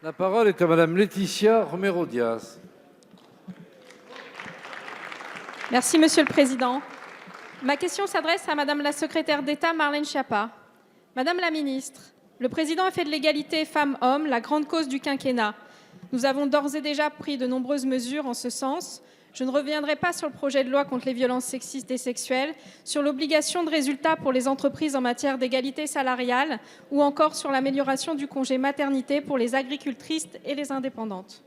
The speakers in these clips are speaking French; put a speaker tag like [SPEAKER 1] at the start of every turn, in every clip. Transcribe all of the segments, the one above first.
[SPEAKER 1] La parole est à Madame Laetitia Romero-Diaz.
[SPEAKER 2] Merci, Monsieur le Président. Ma question s'adresse à Madame la secrétaire d'État Marlène Schiappa. Madame la ministre, le Président a fait de l'égalité femmes-hommes la grande cause du quinquennat. Nous avons d'ores et déjà pris de nombreuses mesures en ce sens. Je ne reviendrai pas sur le projet de loi contre les violences sexistes et sexuelles, sur l'obligation de résultats pour les entreprises en matière d'égalité salariale ou encore sur l'amélioration du congé maternité pour les agricultrices et les indépendantes.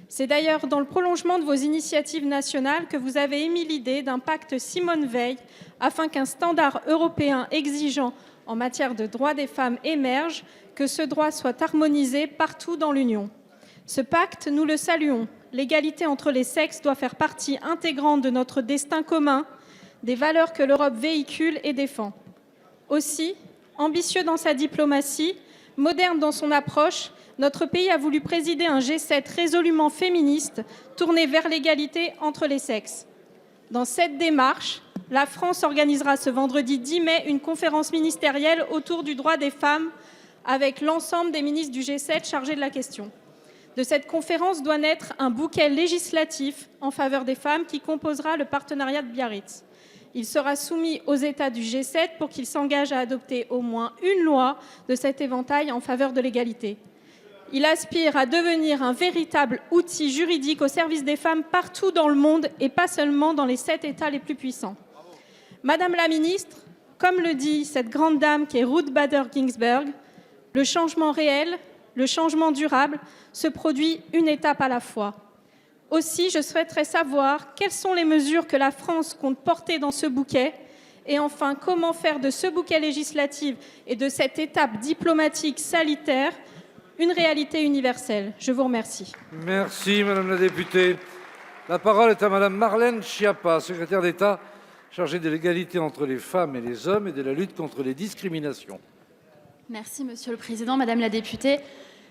[SPEAKER 2] C'est d'ailleurs dans le prolongement de vos initiatives nationales que vous avez émis l'idée d'un pacte Simone Veil afin qu'un standard européen exigeant en matière de droits des femmes émerge, que ce droit soit harmonisé partout dans l'Union. Ce pacte, nous le saluons. L'égalité entre les sexes doit faire partie intégrante de notre destin commun, des valeurs que l'Europe véhicule et défend. Aussi, ambitieux dans sa diplomatie, moderne dans son approche, notre pays a voulu présider un G7 résolument féministe, tourné vers l'égalité entre les sexes. Dans cette démarche, la France organisera ce vendredi 10 mai une conférence ministérielle autour du droit des femmes avec l'ensemble des ministres du G7 chargés de la question. De cette conférence doit naître un bouquet législatif en faveur des femmes qui composera le partenariat de Biarritz. Il sera soumis aux États du G7 pour qu'ils s'engagent à adopter au moins une loi de cet éventail en faveur de l'égalité. Il aspire à devenir un véritable outil juridique au service des femmes partout dans le monde et pas seulement dans les 7 États les plus puissants. Madame la ministre, comme le dit cette grande dame qui est Ruth Bader Ginsburg, le changement réel, le changement durable se produit une étape à la fois. Aussi, je souhaiterais savoir quelles sont les mesures que la France compte porter dans ce bouquet et enfin, comment faire de ce bouquet législatif et de cette étape diplomatique salutaire une réalité universelle. Je vous remercie.
[SPEAKER 1] Merci, Madame la députée. La parole est à Madame Marlène Schiappa, secrétaire d'État chargée de l'égalité entre les femmes et les hommes et de la lutte contre les discriminations.
[SPEAKER 3] Merci, Monsieur le Président. Madame la députée,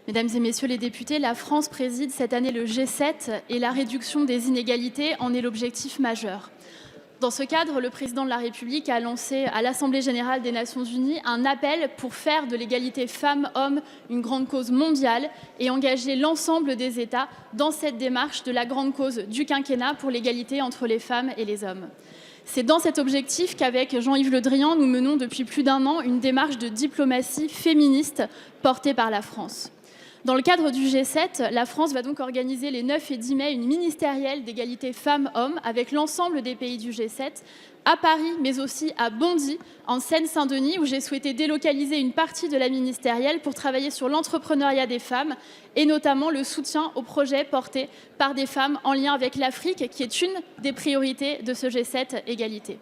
[SPEAKER 3] Mesdames et Messieurs les députés, la France préside cette année le G7 et la réduction des inégalités en est l'objectif majeur. Dans ce cadre, le Président de la République a lancé à l'Assemblée générale des Nations unies un appel pour faire de l'égalité femmes-hommes une grande cause mondiale et engager l'ensemble des États dans cette démarche de la grande cause du quinquennat pour l'égalité entre les femmes et les hommes. C'est dans cet objectif qu'avec Jean-Yves Le Drian, nous menons depuis plus d'1 an une démarche de diplomatie féministe portée par la France. Dans le cadre du G7, la France va donc organiser les 9 et 10 mai une ministérielle d'égalité femmes-hommes avec l'ensemble des pays du G7 à Paris, mais aussi à Bondy, en Seine-Saint-Denis, où j'ai souhaité délocaliser une partie de la ministérielle pour travailler sur l'entrepreneuriat des femmes et notamment le soutien aux projets portés par des femmes en lien avec l'Afrique, qui est une des priorités de ce G7 égalité.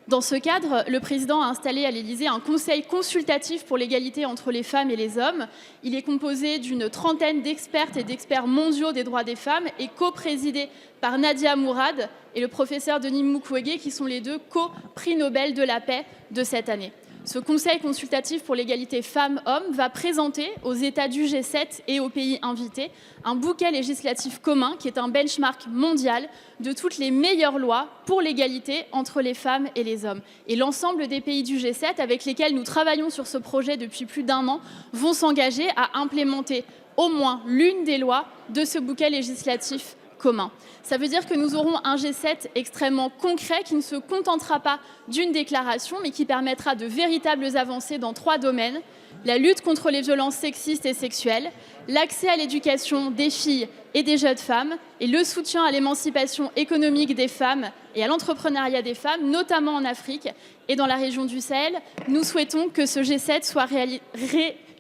[SPEAKER 3] Dans ce cadre, le Président a installé à l'Élysée un conseil consultatif pour l'égalité entre les femmes et les hommes. Il est composé d'une trentaine d'expertes et d'experts mondiaux des droits des femmes et co-présidé par Nadia Mourad et le professeur Denis Mukwege, qui sont les 2 co-prix Nobel de la paix de cette année. Ce conseil consultatif pour l'égalité femmes-hommes va présenter aux États du G7 et aux pays invités un bouquet législatif commun qui est un benchmark mondial de toutes les meilleures lois pour l'égalité entre les femmes et les hommes. Et l'ensemble des pays du G7 avec lesquels nous travaillons sur ce projet depuis plus d'1 an vont s'engager à implémenter au moins l'une des lois de ce bouquet législatif commun. Ça veut dire que nous aurons un G7 extrêmement concret qui ne se contentera pas d'une déclaration, mais qui permettra de véritables avancées dans 3 domaines: la lutte contre les violences sexistes et sexuelles, l'accès à l'éducation des filles et des jeunes femmes et le soutien à l'émancipation économique des femmes et à l'entrepreneuriat des femmes, notamment en Afrique et dans la région du Sahel. Nous souhaitons que ce G7 soit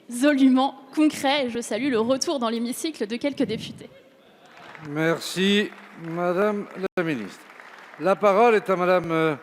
[SPEAKER 3] résolument concret et je salue le retour dans l'hémicycle de quelques députés.
[SPEAKER 1] Merci, Madame la Ministre. La parole est à Madame